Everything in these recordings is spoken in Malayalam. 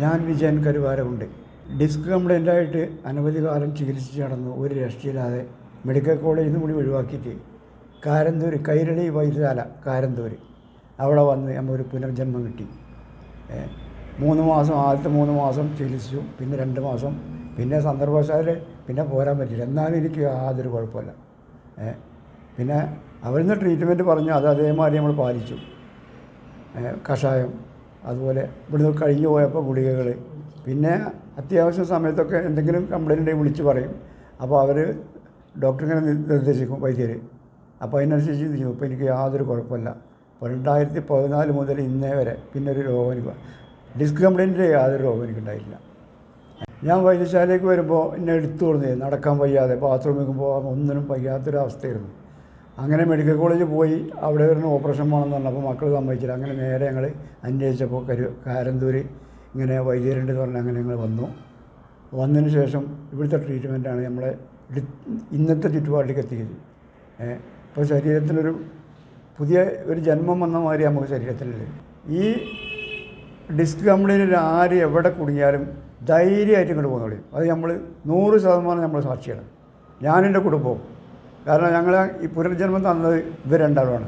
ഞാൻ വിജയൻ കരുവാരമുണ്ട്. ഡിസ്ക് കംപ്ലൈൻ്റായിട്ട് അനവധി കാലം ചികിത്സിച്ച് നടന്നു. ഒരു രക്ഷയില്ലാതെ മെഡിക്കൽ കോളേജിൽ നിന്ന് കൂടി ഒഴിവാക്കിയിട്ട് കാരന്തൂർ, കൈരളി വൈദ്യശാല കാരന്തൂർ, അവിടെ വന്ന് നമ്മൊരു പുനർജന്മം കിട്ടി. 3 മാസം, ആദ്യത്തെ 3 മാസം ചികിത്സിച്ചു. പിന്നെ 2 മാസം, പിന്നെ സന്ദർഭവശാൽ പിന്നെ പോരാൻ പറ്റില്ല. എന്നാലും എനിക്ക് യാതൊരു കുഴപ്പമില്ല. പിന്നെ അവരിൽ നിന്ന് ട്രീറ്റ്മെൻറ്റ് പറഞ്ഞു, അത് അതേമാതിരി നമ്മൾ പാലിച്ചു. കഷായം, അതുപോലെ ഇവിടുന്ന് കഴിഞ്ഞു പോയപ്പോൾ ഗുളികകൾ, പിന്നെ അത്യാവശ്യ സമയത്തൊക്കെ എന്തെങ്കിലും കംപ്ലൈൻറ്റ് ഉണ്ടെങ്കിൽ വിളിച്ച് പറയും. അപ്പോൾ അവർ ഡോക്ടറിങ്ങനെ നിർദ്ദേശിക്കും, വൈദ്യർ. അപ്പോൾ അതിനനുസരിച്ച് ചെയ്യും. ഇപ്പോൾ എനിക്ക് യാതൊരു കുഴപ്പമില്ല. 2014 മുതൽ ഇന്നേ വരെ പിന്നെ ഒരു രോഗം എനിക്ക്, ഡിസ്ക് കംപ്ലൈൻറ്റിൻ്റെ യാതൊരു രോഗം എനിക്കുണ്ടായില്ല. ഞാൻ വൈദ്യശാലയ്ക്ക് വരുമ്പോൾ എന്നെ എടുത്തു കൊടുത്തേ, നടക്കാൻ വയ്യാതെ, ബാത്റൂമിൽ പോകാൻ ഒന്നിനും വയ്യാത്തൊരവസ്ഥയായിരുന്നു. അങ്ങനെ മെഡിക്കൽ കോളേജിൽ പോയി, അവിടെ ഒരു ഓപ്പറേഷൻ വേണമെന്ന് പറഞ്ഞപ്പോൾ മക്കൾ സമ്മതിച്ചില്ല. അങ്ങനെ നേരെ ഞങ്ങൾ അന്വേഷിച്ചപ്പോൾ കാരന്തൂർ ഇങ്ങനെ വൈദ്യരുണ്ടെന്ന് പറഞ്ഞാൽ അങ്ങനെ ഞങ്ങൾ വന്നു. വന്നതിന് ശേഷം ഇവിടുത്തെ ട്രീറ്റ്മെൻറ്റാണ് നമ്മളെ ഇന്നത്തെ ചുറ്റുപാടിലേക്ക് എത്തിയത്. ഇപ്പോൾ ശരീരത്തിനൊരു പുതിയ ഒരു ജന്മം വന്ന മാതിരി നമുക്ക് ശരീരത്തിനുള്ളത്. ഈ ഡിസ്ക് കംപ്ലൈൻറ്റിൽ ആര് എവിടെ കുടുങ്ങിയാലും ധൈര്യമായിട്ട് ഇങ്ങോട്ട് പോകുന്നോളൂ. അത് നമ്മൾ 100% നമ്മൾ സാക്ഷിയാണ്, ഞാനെൻ്റെ കുടുംബവും. കാരണം ഞങ്ങൾ ഈ പുനർജന്മം തന്നത് ഇവർ രണ്ടാളുമാണ്.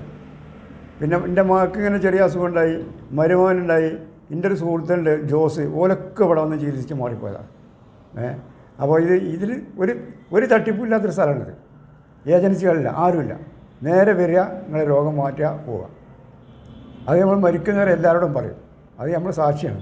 പിന്നെ എൻ്റെ മകൾക്ക് ഇങ്ങനെ ചെറിയ അസുഖം ഉണ്ടായി, മരുമകനുണ്ടായി, എൻ്റെ ഒരു സുഹൃത്തുണ്ട് ജോസ്, ഓലൊക്കെ ഇവിടെ വന്ന് ചികിത്സിച്ച് മാറിപ്പോയതാണ്. അപ്പോൾ ഇതിൽ ഒരു തട്ടിപ്പില്ലാത്തൊരു സ്ഥലമാണിത്. ഏജൻസികളില്ല, ആരുമില്ല. നേരെ വരിക, നിങ്ങളെ രോഗം മാറ്റുക, പോവുക. അത് നമ്മൾ മരിക്കുന്നവരെ എല്ലാവരോടും പറയും. അത് നമ്മൾ സാക്ഷിയാണ്.